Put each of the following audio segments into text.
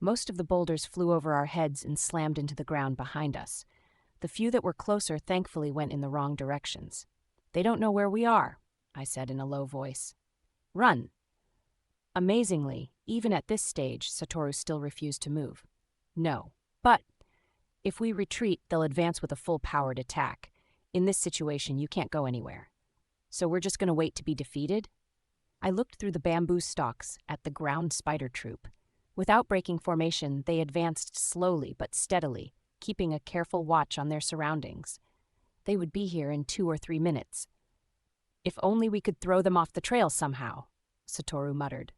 Most of the boulders flew over our heads and slammed into the ground behind us. The few that were closer thankfully went in the wrong directions. "They don't know where we are," I said in a low voice. "Run." Amazingly, even at this stage, Satoru still refused to move. "No. But if we retreat, they'll advance with a full-powered attack. In this situation, you can't go anywhere. So we're just going to wait to be defeated?" I looked through the bamboo stalks at the ground spider troop. Without breaking formation, they advanced slowly but steadily, keeping a careful watch on their surroundings. They would be here in 2 or 3 minutes. "If only we could throw them off the trail somehow," Satoru muttered.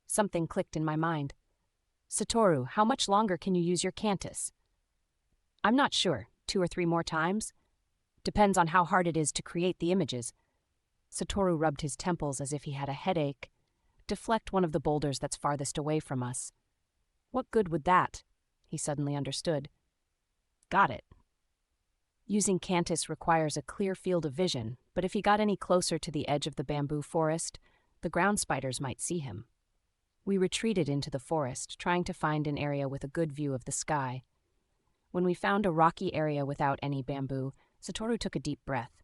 Something clicked in my mind. "Satoru, how much longer can you use your cantus?" "I'm not sure. 2 or 3 more times? Depends on how hard it is to create the images." Satoru rubbed his temples as if he had a headache. "Deflect one of the boulders that's farthest away from us." "What good would that?" He suddenly understood. "Got it." Using cantus requires a clear field of vision, but if he got any closer to the edge of the bamboo forest, the ground spiders might see him. We retreated into the forest, trying to find an area with a good view of the sky. When we found a rocky area without any bamboo, Satoru took a deep breath.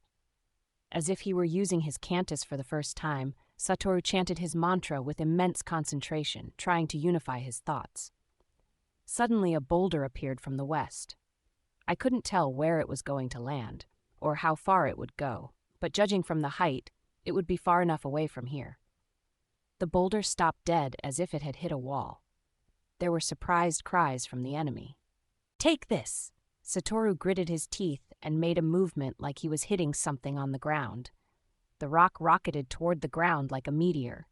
As if he were using his cantus for the first time, Satoru chanted his mantra with immense concentration, trying to unify his thoughts. Suddenly, a boulder appeared from the west. I couldn't tell where it was going to land, or how far it would go, but judging from the height, it would be far enough away from here. The boulder stopped dead as if it had hit a wall. There were surprised cries from the enemy. "Take this!" Satoru gritted his teeth and made a movement like he was hitting something on the ground. The rock rocketed toward the ground like a meteor.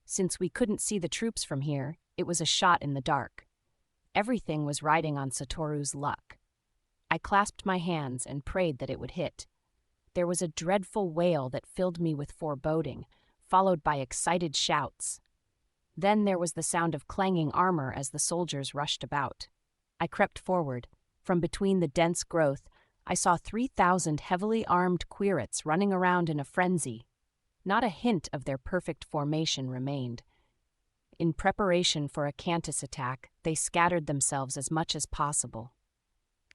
Since we couldn't see the troops from here, it was a shot in the dark. Everything was riding on Satoru's luck. I clasped my hands and prayed that it would hit. There was a dreadful wail that filled me with foreboding, followed by excited shouts. Then there was the sound of clanging armor as the soldiers rushed about. I crept forward. From between the dense growth, I saw 3,000 heavily armed quirets running around in a frenzy. Not a hint of their perfect formation remained. In preparation for a cantus attack, they scattered themselves as much as possible.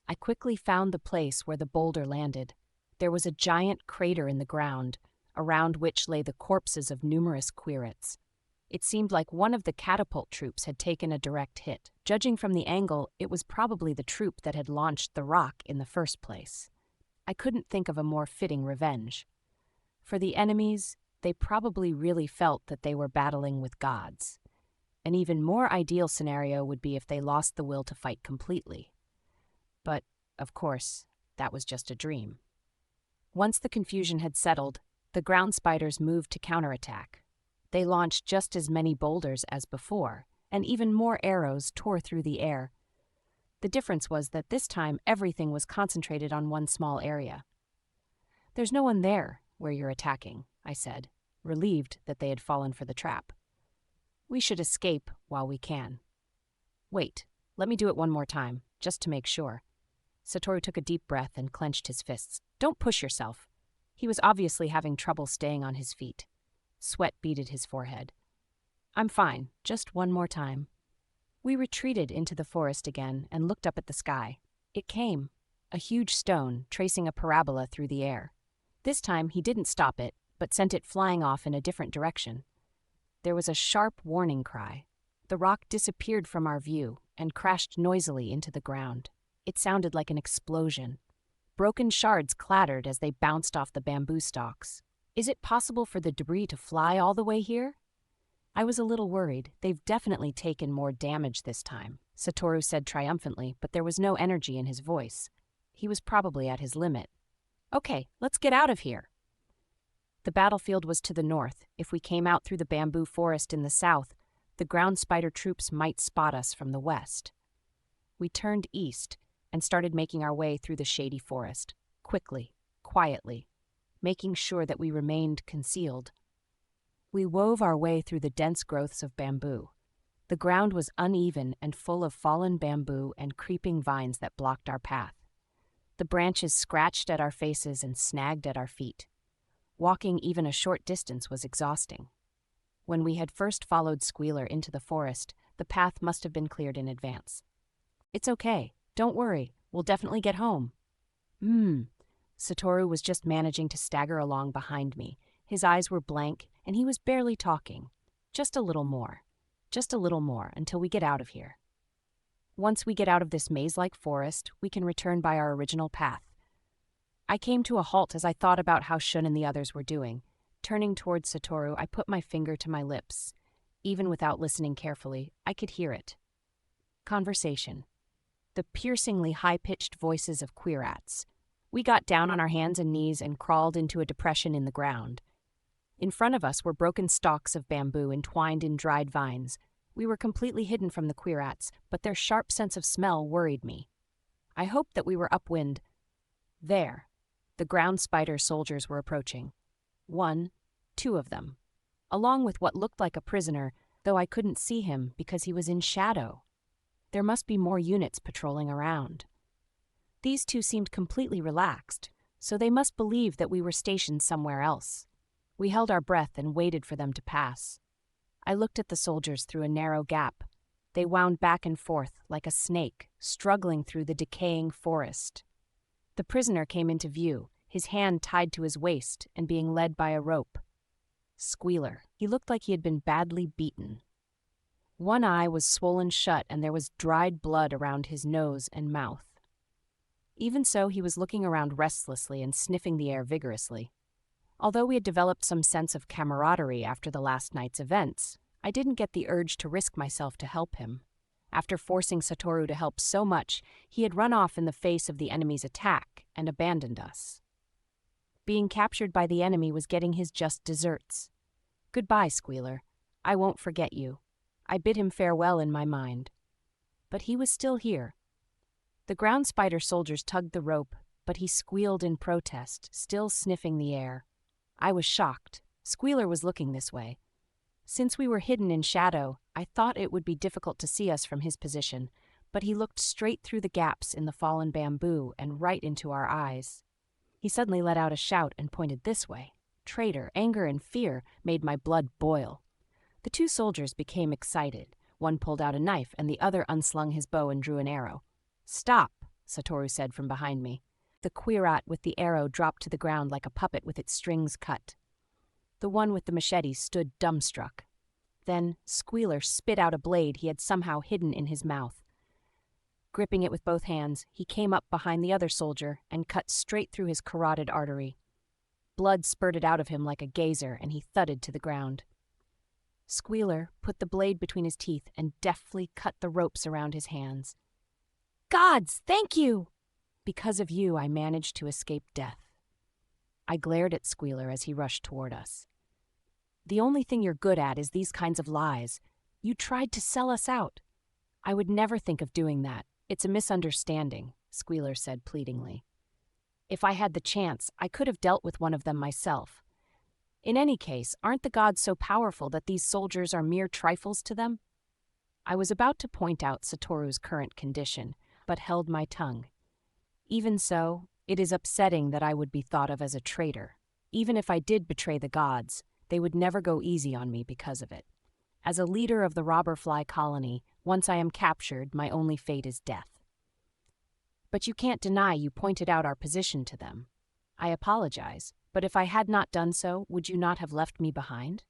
I quickly found the place where the boulder landed. There was a giant crater in the ground, around which lay the corpses of numerous quirets. It seemed like one of the catapult troops had taken a direct hit. Judging from the angle, it was probably the troop that had launched the rock in the first place. I couldn't think of a more fitting revenge. For the enemies, they probably really felt that they were battling with gods. An even more ideal scenario would be if they lost the will to fight completely. But, of course, that was just a dream. Once the confusion had settled, the ground spiders moved to counterattack. They launched just as many boulders as before, and even more arrows tore through the air. The difference was that this time everything was concentrated on one small area. "There's no one there where you're attacking," I said, relieved that they had fallen for the trap. "We should escape while we can." "Wait, let me do it one more time, just to make sure." Satoru took a deep breath and clenched his fists. "Don't push yourself." He was obviously having trouble staying on his feet. Sweat beaded his forehead. "I'm fine, just one more time." We retreated into the forest again and looked up at the sky. It came, a huge stone tracing a parabola through the air. This time he didn't stop it, but sent it flying off in a different direction. There was a sharp warning cry. The rock disappeared from our view and crashed noisily into the ground. It sounded like an explosion. Broken shards clattered as they bounced off the bamboo stalks. Is it possible for the debris to fly all the way here? I was a little worried. They've definitely taken more damage this time, Satoru said triumphantly, but there was no energy in his voice. He was probably at his limit. "Okay, let's get out of here." The battlefield was to the north. If we came out through the bamboo forest in the south, the ground spider troops might spot us from the west. We turned east and started making our way through the shady forest, quickly, quietly, making sure that we remained concealed. We wove our way through the dense growths of bamboo. The ground was uneven and full of fallen bamboo and creeping vines that blocked our path. The branches scratched at our faces and snagged at our feet. Walking even a short distance was exhausting. When we had first followed Squealer into the forest, The path must have been cleared in advance. It's okay. Don't worry. We'll definitely get home. Satoru was just managing to stagger along behind me. His eyes were blank, and he was barely talking. Just a little more. Just a little more until we get out of here. Once we get out of this maze-like forest, we can return by our original path. I came to a halt as I thought about how Shun and the others were doing. Turning towards Satoru, I put my finger to my lips. Even without listening carefully, I could hear it. Conversation. The piercingly high-pitched voices of queerats. We got down on our hands and knees and crawled into a depression in the ground. In front of us were broken stalks of bamboo entwined in dried vines. We were completely hidden from the queerats, but their sharp sense of smell worried me. I hoped that we were upwind. There. The ground spider soldiers were approaching. 1, 2 of them. Along with what looked like a prisoner, though I couldn't see him because he was in shadow. There must be more units patrolling around. These 2 seemed completely relaxed, so they must believe that we were stationed somewhere else. We held our breath and waited for them to pass. I looked at the soldiers through a narrow gap. They wound back and forth like a snake, struggling through the decaying forest. The prisoner came into view, his hand tied to his waist and being led by a rope. Squealer. He looked like he had been badly beaten. One eye was swollen shut and there was dried blood around his nose and mouth. Even so, he was looking around restlessly and sniffing the air vigorously. Although we had developed some sense of camaraderie after the last night's events, I didn't get the urge to risk myself to help him. After forcing Satoru to help so much, he had run off in the face of the enemy's attack and abandoned us. Being captured by the enemy was getting his just desserts. Goodbye, Squealer. I won't forget you. I bid him farewell in my mind. But he was still here. The ground spider soldiers tugged the rope, but he squealed in protest, still sniffing the air. I was shocked. Squealer was looking this way. Since we were hidden in shadow, I thought it would be difficult to see us from his position, but he looked straight through the gaps in the fallen bamboo and right into our eyes. He suddenly let out a shout and pointed this way. Traitor, anger, and fear made my blood boil. The 2 soldiers became excited. One pulled out a knife and the other unslung his bow and drew an arrow. "Stop," Satoru said from behind me. The queerat with the arrow dropped to the ground like a puppet with its strings cut. The one with the machete stood dumbstruck. Then Squealer spit out a blade he had somehow hidden in his mouth. Gripping it with both hands, he came up behind the other soldier and cut straight through his carotid artery. Blood spurted out of him like a geyser, and he thudded to the ground. Squealer put the blade between his teeth and deftly cut the ropes around his hands. "Gods, thank you! Because of you, I managed to escape death." I glared at Squealer as he rushed toward us. "The only thing you're good at is these kinds of lies. You tried to sell us out." "I would never think of doing that. It's a misunderstanding," Squealer said pleadingly. "If I had the chance, I could have dealt with one of them myself. In any case, aren't the gods so powerful that these soldiers are mere trifles to them?" I was about to point out Satoru's current condition, but held my tongue. Even so, it is upsetting that I would be thought of as a traitor. Even if I did betray the gods, they would never go easy on me because of it. As a leader of the robber fly colony, once I am captured, my only fate is death. But you can't deny you pointed out our position to them. I apologize, but if I had not done so, would you not have left me behind?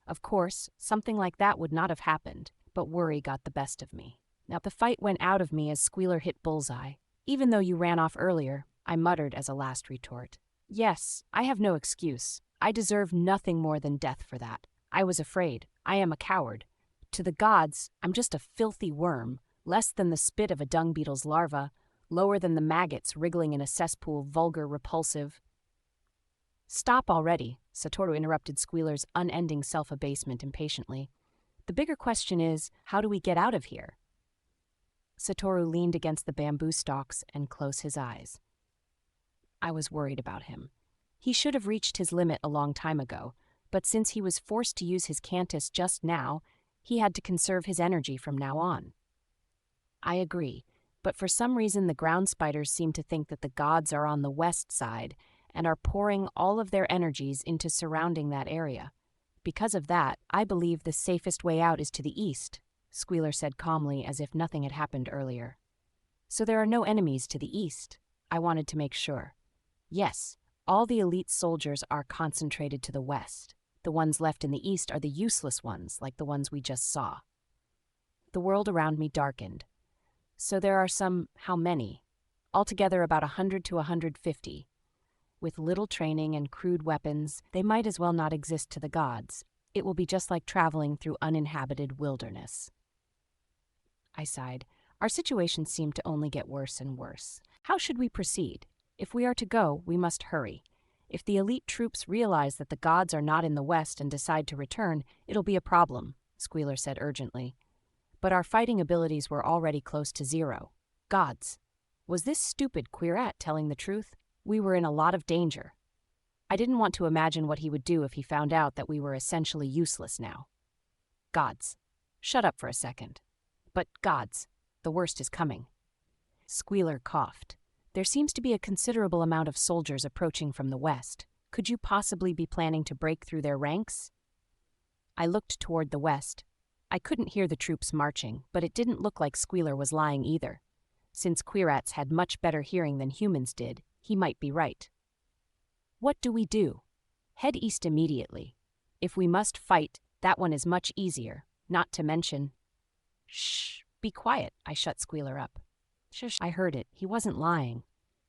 Of course, something like that would not have happened, but worry got the best of me. Now the fight went out of me as Squealer hit bullseye. "Even though you ran off earlier," I muttered as a last retort. "Yes, I have no excuse. I deserve nothing more than death for that. I was afraid. I am a coward. To the gods, I'm just a filthy worm, less than the spit of a dung beetle's larva, lower than the maggots wriggling in a cesspool, vulgar, repulsive." "Stop already," Satoru interrupted Squealer's unending self-abasement impatiently. "The bigger question is, how do we get out of here?" Satoru leaned against the bamboo stalks and closed his eyes. I was worried about him. He should have reached his limit a long time ago, but since he was forced to use his Cantus just now, he had to conserve his energy from now on. I agree, but for some reason the ground spiders seem to think that the gods are on the west side and are pouring all of their energies into surrounding that area. Because of that, I believe the safest way out is to the east. Squealer said calmly as if nothing had happened earlier. So there are no enemies to the east. I wanted to make sure. Yes, all the elite soldiers are concentrated to the west. The ones left in the east are the useless ones, like the ones we just saw. The world around me darkened. So there are how many? Altogether about 100 to 150. With little training and crude weapons, they might as well not exist to the gods. It will be just like traveling through uninhabited wilderness. I sighed. Our situation seemed to only get worse and worse. How should we proceed? If we are to go, we must hurry. If the elite troops realize that the gods are not in the west and decide to return, it'll be a problem, Squealer said urgently. But our fighting abilities were already close to zero. Gods. Was this stupid Queerat telling the truth? We were in a lot of danger. I didn't want to imagine what he would do if he found out that we were essentially useless now. Gods. Shut up for a second. But gods, the worst is coming. Squealer coughed. There seems to be a considerable amount of soldiers approaching from the west. Could you possibly be planning to break through their ranks? I looked toward the west. I couldn't hear the troops marching, but it didn't look like Squealer was lying either. Since Queerats had much better hearing than humans did, he might be right. What do we do? Head east immediately. If we must fight, that one is much easier, not to mention... Shh, be quiet, I shut Squealer up. Shush, I heard it, he wasn't lying.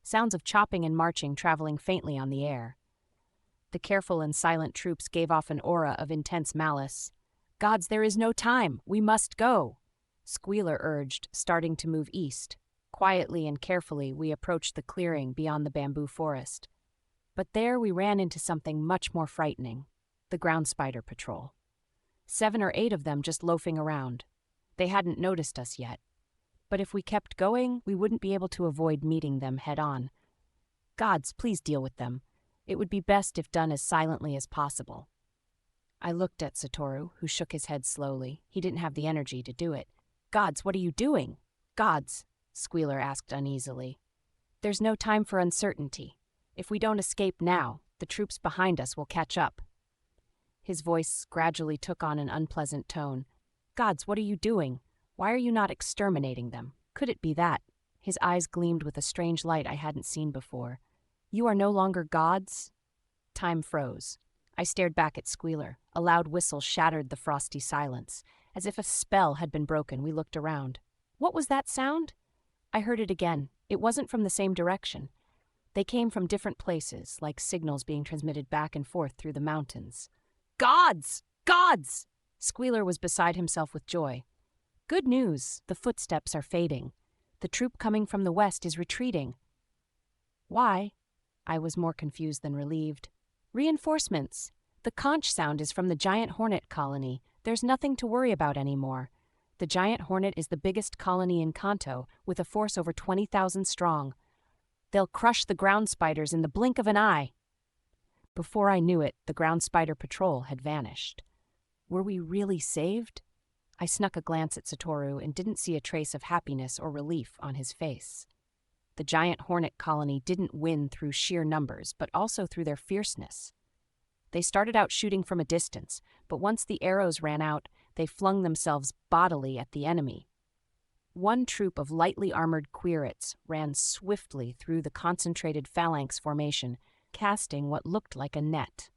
Sounds of chopping and marching traveling faintly on the air. The careful and silent troops gave off an aura of intense malice. Gods, there is no time, we must go, Squealer urged, starting to move east. Quietly and carefully, we approached the clearing beyond the bamboo forest. But there we ran into something much more frightening, the ground spider patrol. 7 or 8 of them just loafing around. They hadn't noticed us yet. But if we kept going, we wouldn't be able to avoid meeting them head-on. Gods, please deal with them. It would be best if done as silently as possible. I looked at Satoru, who shook his head slowly. He didn't have the energy to do it. Gods, what are you doing? Gods, Squealer asked uneasily. There's no time for uncertainty. If we don't escape now, the troops behind us will catch up. His voice gradually took on an unpleasant tone. Gods, what are you doing? Why are you not exterminating them? Could it be that? His eyes gleamed with a strange light I hadn't seen before. You are no longer gods? Time froze. I stared back at Squealer. A loud whistle shattered the frosty silence. As if a spell had been broken, we looked around. What was that sound? I heard it again. It wasn't from the same direction. They came from different places, like signals being transmitted back and forth through the mountains. Gods! Gods! Squealer was beside himself with joy. Good news, the footsteps are fading. The troop coming from the west is retreating. Why? I was more confused than relieved. Reinforcements. The conch sound is from the giant hornet colony. There's nothing to worry about anymore. The giant hornet is the biggest colony in Kanto, with a force over 20,000 strong. They'll crush the ground spiders in the blink of an eye. Before I knew it, the ground spider patrol had vanished. Were we really saved? I snuck a glance at Satoru and didn't see a trace of happiness or relief on his face. The giant hornet colony didn't win through sheer numbers, but also through their fierceness. They started out shooting from a distance, but once the arrows ran out, they flung themselves bodily at the enemy. One troop of lightly armored Queerats ran swiftly through the concentrated phalanx formation, casting what looked like a net.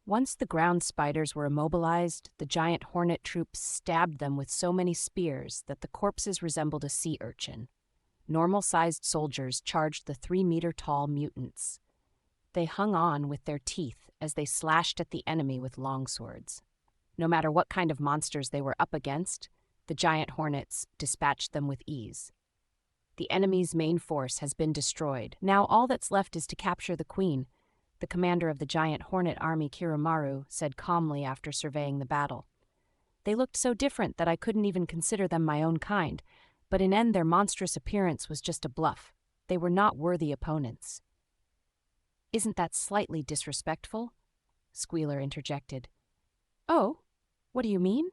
Once the ground spiders were immobilized, the giant hornet troops stabbed them with so many spears that the corpses resembled a sea urchin. Normal-sized soldiers charged the 3-meter-tall mutants. They hung on with their teeth as they slashed at the enemy with longswords. No matter what kind of monsters they were up against, the giant hornets dispatched them with ease. The enemy's main force has been destroyed. Now all that's left is to capture the queen, the commander of the giant hornet army, Kirumaru, said calmly after surveying the battle. They looked so different that I couldn't even consider them my own kind, but in end their monstrous appearance was just a bluff. They were not worthy opponents. Isn't that slightly disrespectful? Squealer interjected. Oh, what do you mean?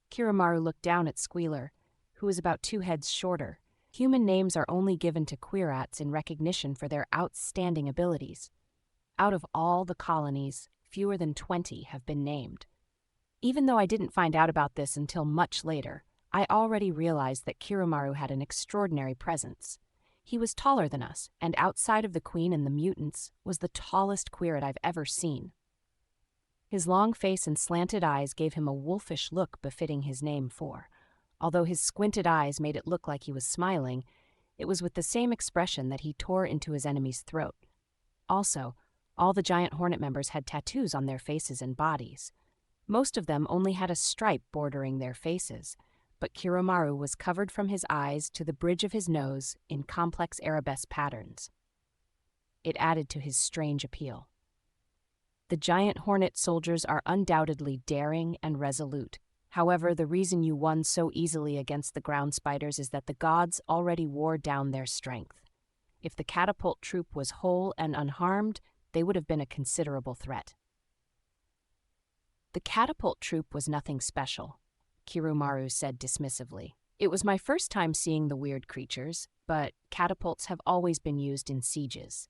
Kirumaru looked down at Squealer, who was about 2 heads shorter. Human names are only given to Queerats in recognition for their outstanding abilities. Out of all the colonies, fewer than 20 have been named. Even though I didn't find out about this until much later, I already realized that Kiromaru had an extraordinary presence. He was taller than us, and outside of the Queen and the mutants, was the tallest queerat I've ever seen. His long face and slanted eyes gave him a wolfish look befitting his name for. Although his squinted eyes made it look like he was smiling, it was with the same expression that he tore into his enemy's throat. Also, all the giant hornet members had tattoos on their faces and bodies. Most of them only had a stripe bordering their faces, but Kiromaru was covered from his eyes to the bridge of his nose in complex arabesque patterns. It added to his strange appeal. The giant hornet soldiers are undoubtedly daring and resolute. However, the reason you won so easily against the ground spiders is that the gods already wore down their strength. If the catapult troop was whole and unharmed, they would have been a considerable threat. The catapult troop was nothing special, Kiromaru said dismissively. It was my first time seeing the weird creatures, but catapults have always been used in sieges.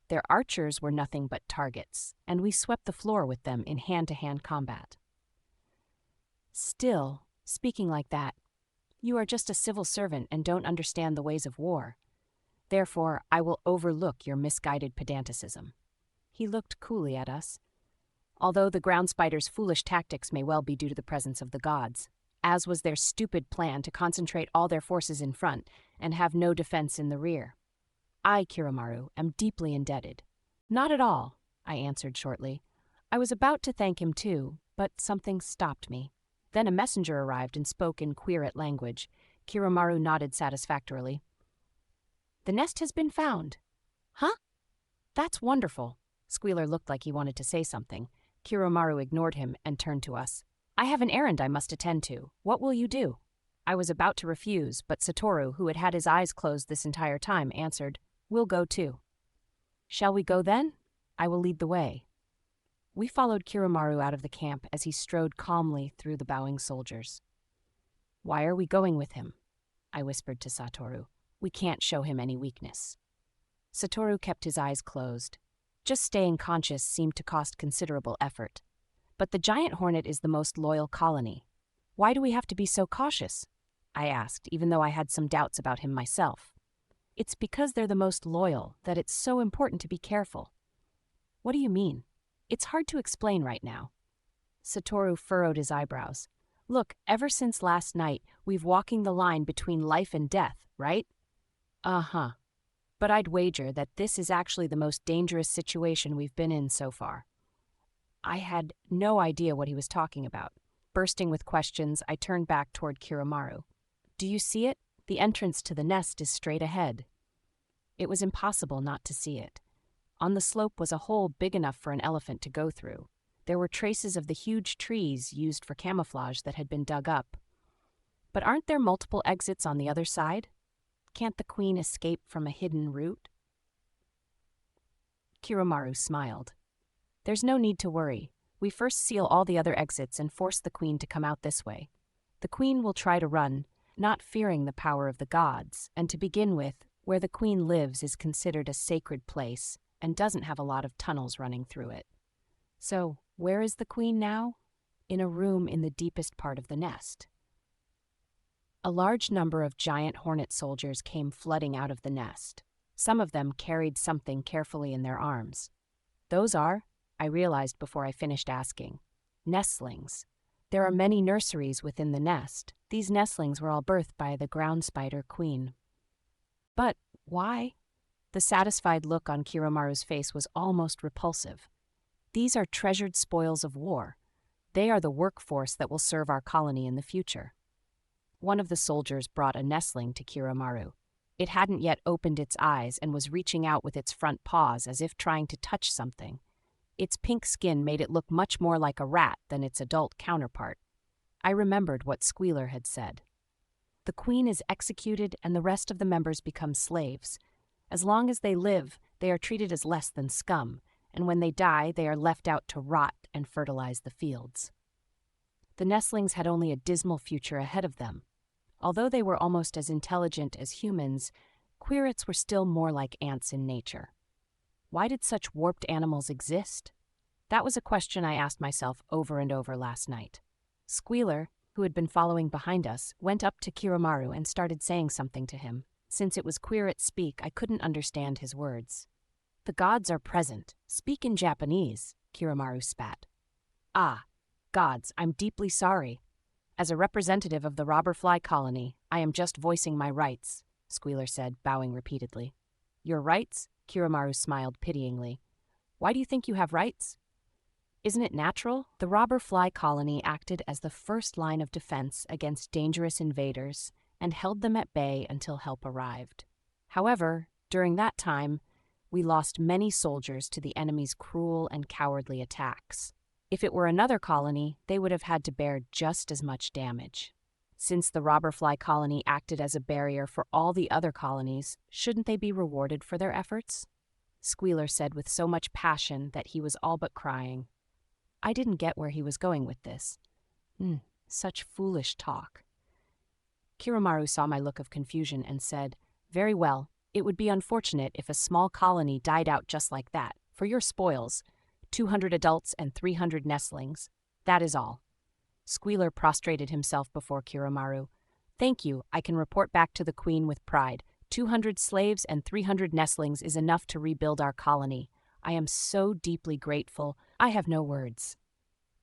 Their archers were nothing but targets, and we swept the floor with them in hand-to-hand combat. Still, speaking like that, you are just a civil servant and don't understand the ways of war. Therefore, I will overlook your misguided pedanticism. He looked coolly at us. Although the ground spider's foolish tactics may well be due to the presence of the gods, as was their stupid plan to concentrate all their forces in front and have no defense in the rear. I, Kiromaru, am deeply indebted. Not at all, I answered shortly. I was about to thank him too, but something stopped me. Then a messenger arrived and spoke in queerat language. Kiromaru nodded satisfactorily. The nest has been found. Huh? That's wonderful. Squealer looked like he wanted to say something. Kiromaru ignored him and turned to us. I have an errand I must attend to. What will you do? I was about to refuse, but Satoru, who had had his eyes closed this entire time, answered, We'll go too. Shall we go then? I will lead the way. We followed Kiromaru out of the camp as he strode calmly through the bowing soldiers. Why are we going with him? I whispered to Satoru. We can't show him any weakness. Satoru kept his eyes closed. Just staying conscious seemed to cost considerable effort. But the giant hornet is the most loyal colony. Why do we have to be so cautious? I asked, even though I had some doubts about him myself. It's because they're the most loyal that it's so important to be careful. What do you mean? It's hard to explain right now. Satoru furrowed his eyebrows. Look, ever since last night, we've walking the line between life and death, right? Uh-huh. But I'd wager that this is actually the most dangerous situation we've been in so far. I had no idea what he was talking about. Bursting with questions, I turned back toward Kiromaru. Do you see it? The entrance to the nest is straight ahead. It was impossible not to see it. On the slope was a hole big enough for an elephant to go through. There were traces of the huge trees used for camouflage that had been dug up. But aren't there multiple exits on the other side? Can't the queen escape from a hidden route? Kiromaru smiled. There's no need to worry. We first seal all the other exits and force the queen to come out this way. The queen will try to run, not fearing the power of the gods, and to begin with, where the queen lives is considered a sacred place and doesn't have a lot of tunnels running through it. So, where is the queen now? In a room in the deepest part of the nest. A large number of giant hornet soldiers came flooding out of the nest. Some of them carried something carefully in their arms. Those are, I realized before I finished asking, nestlings. There are many nurseries within the nest. These nestlings were all birthed by the ground spider queen. But why? The satisfied look on Kiromaru's face was almost repulsive. These are treasured spoils of war. They are the workforce that will serve our colony in the future. One of the soldiers brought a nestling to Kiromaru. It hadn't yet opened its eyes and was reaching out with its front paws as if trying to touch something. Its pink skin made it look much more like a rat than its adult counterpart. I remembered what Squealer had said. The queen is executed and the rest of the members become slaves. As long as they live, they are treated as less than scum, and when they die, they are left out to rot and fertilize the fields. The nestlings had only a dismal future ahead of them. Although they were almost as intelligent as humans, queerets were still more like ants in nature. Why did such warped animals exist? That was a question I asked myself over and over last night. Squealer, who had been following behind us, went up to Kiromaru and started saying something to him. Since it was Queerit speak, I couldn't understand his words. The gods are present. Speak in Japanese, Kiromaru spat. Ah, gods, I'm deeply sorry. As a representative of the robber fly colony, I am just voicing my rights, Squealer said, bowing repeatedly. Your rights? Kiromaru smiled pityingly. Why do you think you have rights? Isn't it natural? The robber fly colony acted as the first line of defense against dangerous invaders and held them at bay until help arrived. However, during that time, we lost many soldiers to the enemy's cruel and cowardly attacks. If it were another colony, they would have had to bear just as much damage. Since the robber fly colony acted as a barrier for all the other colonies, shouldn't they be rewarded for their efforts? Squealer said with so much passion that he was all but crying. I didn't get where he was going with this. Such foolish talk. Kiromaru saw my look of confusion and said, Very well, it would be unfortunate if a small colony died out just like that. For your spoils, 200 adults and 300 nestlings. That is all. Squealer prostrated himself before Kiromaru. Thank you, I can report back to the Queen with pride. 200 slaves and 300 nestlings is enough to rebuild our colony. I am so deeply grateful, I have no words.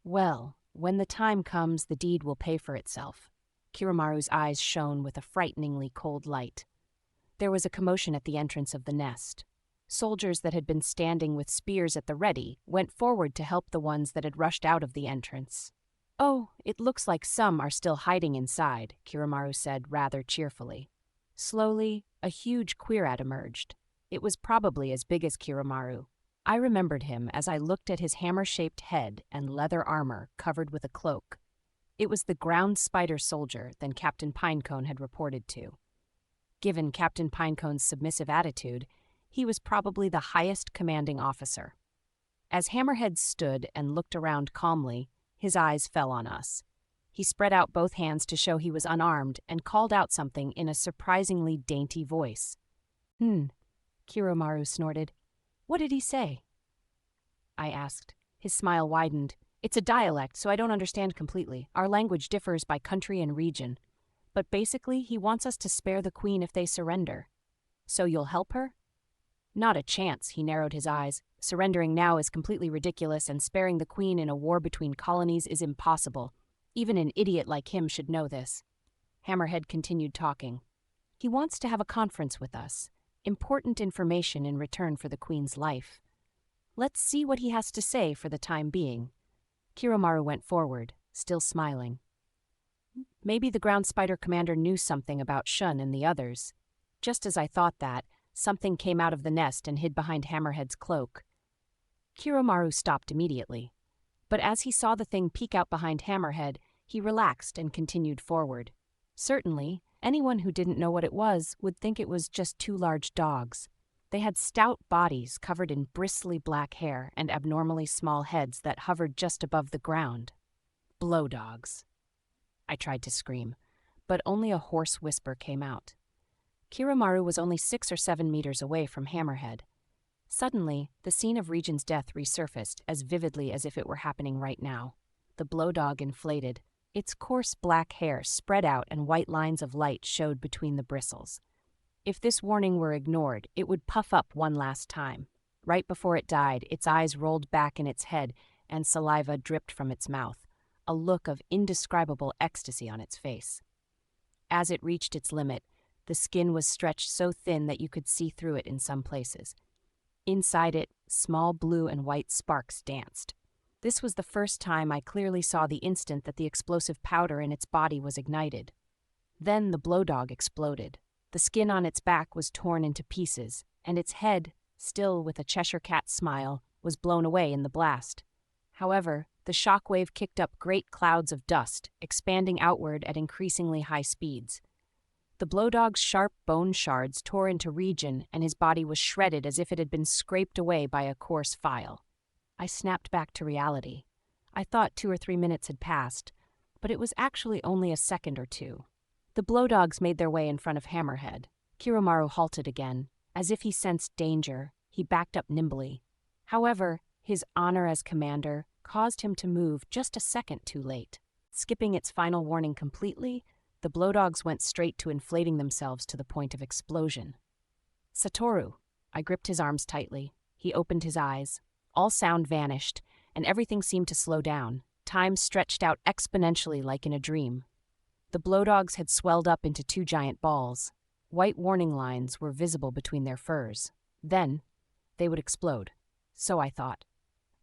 Well, when the time comes, the deed will pay for itself. Kiromaru's eyes shone with a frighteningly cold light. There was a commotion at the entrance of the nest. Soldiers that had been standing with spears at the ready went forward to help the ones that had rushed out of the entrance. Oh, it looks like some are still hiding inside, Kiromaru said rather cheerfully. Slowly, a huge Queerat emerged. It was probably as big as Kiromaru. I remembered him as I looked at his hammer-shaped head and leather armor covered with a cloak. It was the ground spider soldier that Captain Pinecone had reported to. Given Captain Pinecone's submissive attitude, he was probably the highest commanding officer. As Hammerhead stood and looked around calmly, his eyes fell on us. He spread out both hands to show he was unarmed and called out something in a surprisingly dainty voice. Kiromaru snorted. What did he say? I asked. His smile widened. It's a dialect, so I don't understand completely. Our language differs by country and region. But basically, he wants us to spare the Queen if they surrender. So you'll help her? Not a chance, he narrowed his eyes. Surrendering now is completely ridiculous, and sparing the Queen in a war between colonies is impossible. Even an idiot like him should know this. Hammerhead continued talking. He wants to have a conference with us. Important information in return for the Queen's life. Let's see what he has to say for the time being. Kiromaru went forward, still smiling. Maybe the ground spider commander knew something about Shun and the others. Just as I thought that, something came out of the nest and hid behind Hammerhead's cloak. Kiromaru stopped immediately. But as he saw the thing peek out behind Hammerhead, he relaxed and continued forward. Certainly, anyone who didn't know what it was would think it was just two large dogs. They had stout bodies covered in bristly black hair and abnormally small heads that hovered just above the ground. Blow dogs. I tried to scream, but only a hoarse whisper came out. Kiromaru was only 6 or 7 meters away from Hammerhead. Suddenly, the scene of Regent's death resurfaced as vividly as if it were happening right now. The blow dog inflated. Its coarse black hair spread out and white lines of light showed between the bristles. If this warning were ignored, it would puff up one last time. Right before it died, its eyes rolled back in its head and saliva dripped from its mouth, a look of indescribable ecstasy on its face. As it reached its limit, the skin was stretched so thin that you could see through it in some places. Inside it, small blue and white sparks danced. This was the first time I clearly saw the instant that the explosive powder in its body was ignited. Then the blow dog exploded. The skin on its back was torn into pieces, and its head, still with a Cheshire cat smile, was blown away in the blast. However, the shock wave kicked up great clouds of dust, expanding outward at increasingly high speeds. The blow dog's sharp bone shards tore into Region, and his body was shredded as if it had been scraped away by a coarse file. I snapped back to reality. I thought 2 or 3 minutes had passed, but it was actually only a second or two. The blow dogs made their way in front of Hammerhead. Kiromaru halted again. As if he sensed danger, he backed up nimbly. However, his honor as commander caused him to move just a second too late. Skipping its final warning completely, the blowdogs went straight to inflating themselves to the point of explosion. Satoru. I gripped his arms tightly. He opened his eyes. All sound vanished, and everything seemed to slow down. Time stretched out exponentially like in a dream. The blowdogs had swelled up into 2 giant balls. White warning lines were visible between their furs. Then, they would explode. So I thought.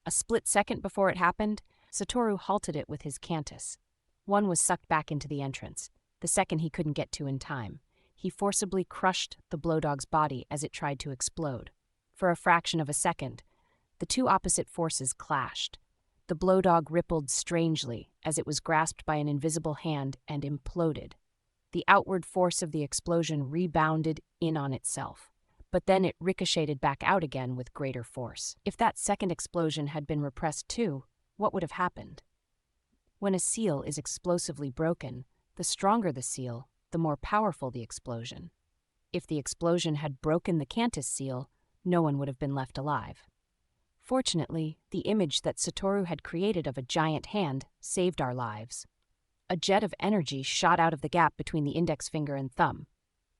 A split second before it happened, Satoru halted it with his cantus. One was sucked back into the entrance. The second he couldn't get to in time. He forcibly crushed the blowdog's body as it tried to explode. For a fraction of a second, the 2 opposite forces clashed. The blowdog rippled strangely as it was grasped by an invisible hand and imploded. The outward force of the explosion rebounded in on itself, but then it ricocheted back out again with greater force. If that second explosion had been repressed too, what would have happened? When a seal is explosively broken, the stronger the seal, the more powerful the explosion. If the explosion had broken the cantus seal, no one would have been left alive. Fortunately, the image that Satoru had created of a giant hand saved our lives. A jet of energy shot out of the gap between the index finger and thumb.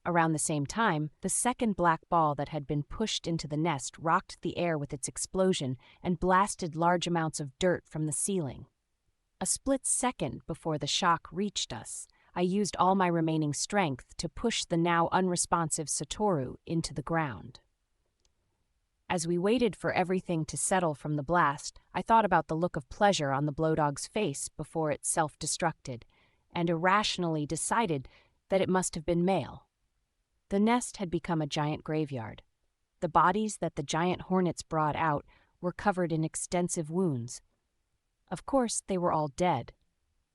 Around the same time, the second black ball that had been pushed into the nest rocked the air with its explosion and blasted large amounts of dirt from the ceiling. A split second before the shock reached us, I used all my remaining strength to push the now unresponsive Satoru into the ground. As we waited for everything to settle from the blast, I thought about the look of pleasure on the blowdog's face before it self-destructed, and irrationally decided that it must have been male. The nest had become a giant graveyard. The bodies that the giant hornets brought out were covered in extensive wounds. Of course, they were all dead.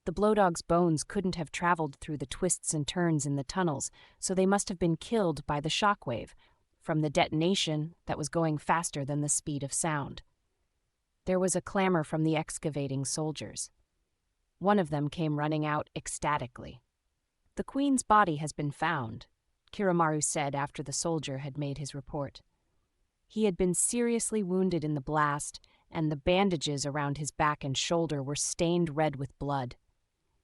The blowdog's bones couldn't have traveled through the twists and turns in the tunnels, so they must have been killed by the shockwave, from the detonation that was going faster than the speed of sound. There was a clamor from the excavating soldiers. One of them came running out ecstatically. "The queen's body has been found," Kiramaru said after the soldier had made his report. He had been seriously wounded in the blast, and the bandages around his back and shoulder were stained red with blood.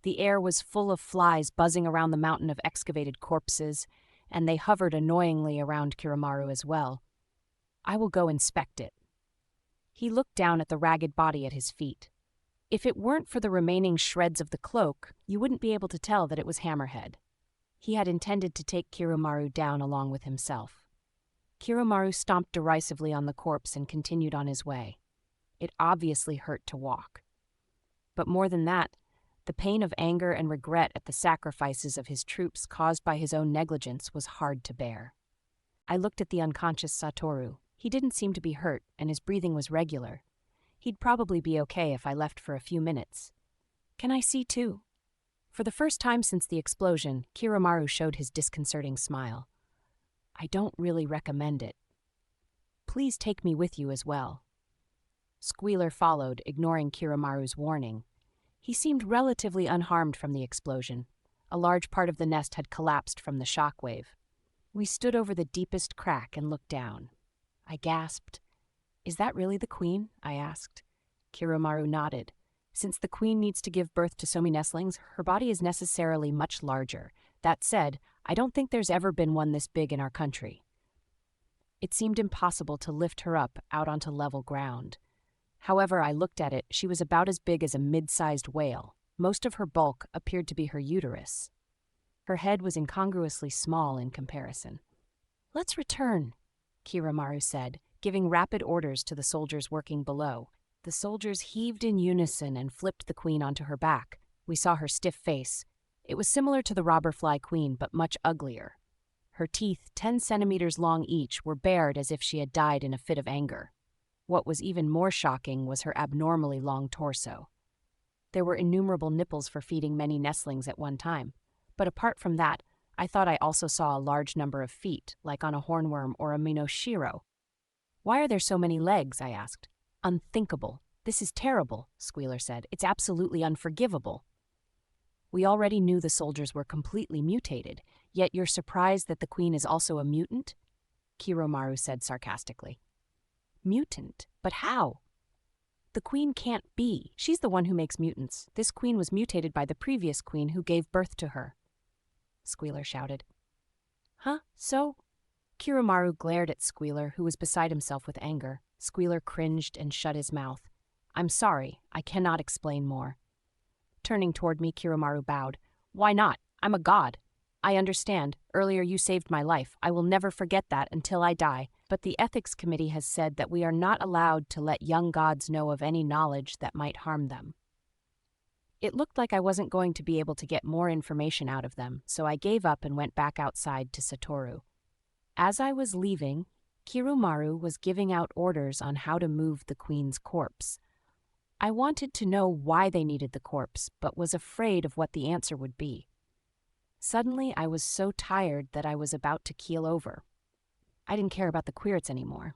The air was full of flies buzzing around the mountain of excavated corpses, and they hovered annoyingly around Kiramaru as well. "I will go inspect it." He looked down at the ragged body at his feet. If it weren't for the remaining shreds of the cloak, you wouldn't be able to tell that it was Hammerhead. He had intended to take Kiramaru down along with himself. Kiramaru stomped derisively on the corpse and continued on his way. It obviously hurt to walk. But more than that, the pain of anger and regret at the sacrifices of his troops caused by his own negligence was hard to bear. I looked at the unconscious Satoru. He didn't seem to be hurt, and his breathing was regular. He'd probably be okay if I left for a few minutes. "Can I see too?" For the first time since the explosion, Kiramaru showed his disconcerting smile. "I don't really recommend it. Please take me with you as well." Squealer followed, ignoring Kiramaru's warning. He seemed relatively unharmed from the explosion. A large part of the nest had collapsed from the shockwave. We stood over the deepest crack and looked down. I gasped. "Is that really the queen?" I asked. Kiramaru nodded. "Since the queen needs to give birth to so many nestlings, her body is necessarily much larger. That said, I don't think there's ever been one this big in our country." It seemed impossible to lift her up out onto level ground. However I looked at it, she was about as big as a mid-sized whale. Most of her bulk appeared to be her uterus. Her head was incongruously small in comparison. "Let's return," Kiramaru said, giving rapid orders to the soldiers working below. The soldiers heaved in unison and flipped the queen onto her back. We saw her stiff face. It was similar to the robberfly queen, but much uglier. Her teeth, 10 centimeters long each, were bared as if she had died in a fit of anger. What was even more shocking was her abnormally long torso. There were innumerable nipples for feeding many nestlings at one time, but apart from that, I thought I also saw a large number of feet, like on a hornworm or a minoshiro. "Why are there so many legs?" I asked. "Unthinkable. This is terrible," Squealer said. "It's absolutely unforgivable." "We already knew the soldiers were completely mutated, yet you're surprised that the queen is also a mutant?" Kiramaru said sarcastically. "Mutant? But how?" The queen can't be. She's the one who makes mutants. This queen was mutated by the previous queen who gave birth to her. Squealer shouted. Huh? So? Kirumaru glared at Squealer, who was beside himself with anger. Squealer cringed and shut his mouth. I'm sorry. I cannot explain more. Turning toward me, Kirumaru bowed. Why not? I'm a god. I understand. Earlier you saved my life. I will never forget that until I die. But the ethics committee has said that we are not allowed to let young gods know of any knowledge that might harm them. It looked like I wasn't going to be able to get more information out of them, so I gave up and went back outside to Satoru. As I was leaving, Kirumaru was giving out orders on how to move the queen's corpse. I wanted to know why they needed the corpse, but was afraid of what the answer would be. Suddenly, I was so tired that I was about to keel over. I didn't care about the queerets anymore.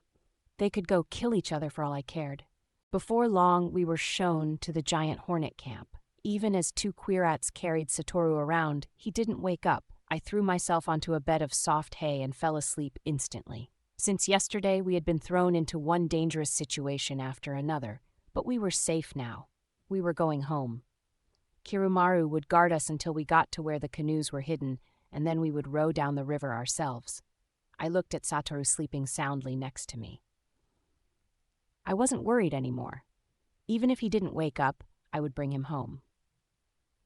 They could go kill each other for all I cared. Before long, we were shown to the giant hornet camp. Even as two queerats carried Satoru around, he didn't wake up. I threw myself onto a bed of soft hay and fell asleep instantly. Since yesterday, we had been thrown into one dangerous situation after another, but we were safe now. We were going home. Kirumaru would guard us until we got to where the canoes were hidden, and then we would row down the river ourselves. I looked at Satoru sleeping soundly next to me. I wasn't worried anymore. Even if he didn't wake up, I would bring him home.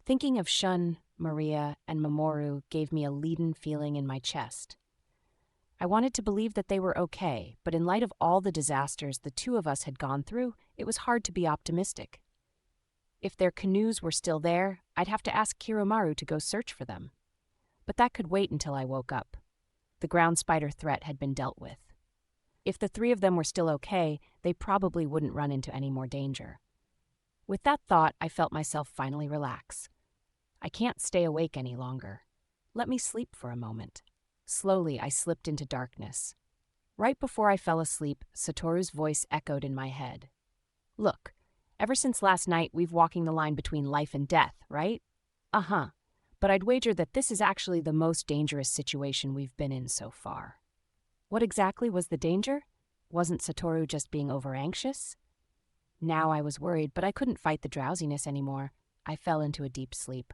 Thinking of Shun, Maria, and Mamoru gave me a leaden feeling in my chest. I wanted to believe that they were okay, but in light of all the disasters the two of us had gone through, it was hard to be optimistic. If their canoes were still there, I'd have to ask Kirumaru to go search for them. But that could wait until I woke up. The ground spider threat had been dealt with. If the three of them were still okay, they probably wouldn't run into any more danger. With that thought, I felt myself finally relax. I can't stay awake any longer. Let me sleep for a moment. Slowly, I slipped into darkness. Right before I fell asleep, Satoru's voice echoed in my head. Look, ever since last night, we've walking the line between life and death, right? Uh-huh. But I'd wager that this is actually the most dangerous situation we've been in so far. What exactly was the danger? Wasn't Satoru just being over-anxious? Now I was worried, but I couldn't fight the drowsiness anymore. I fell into a deep sleep.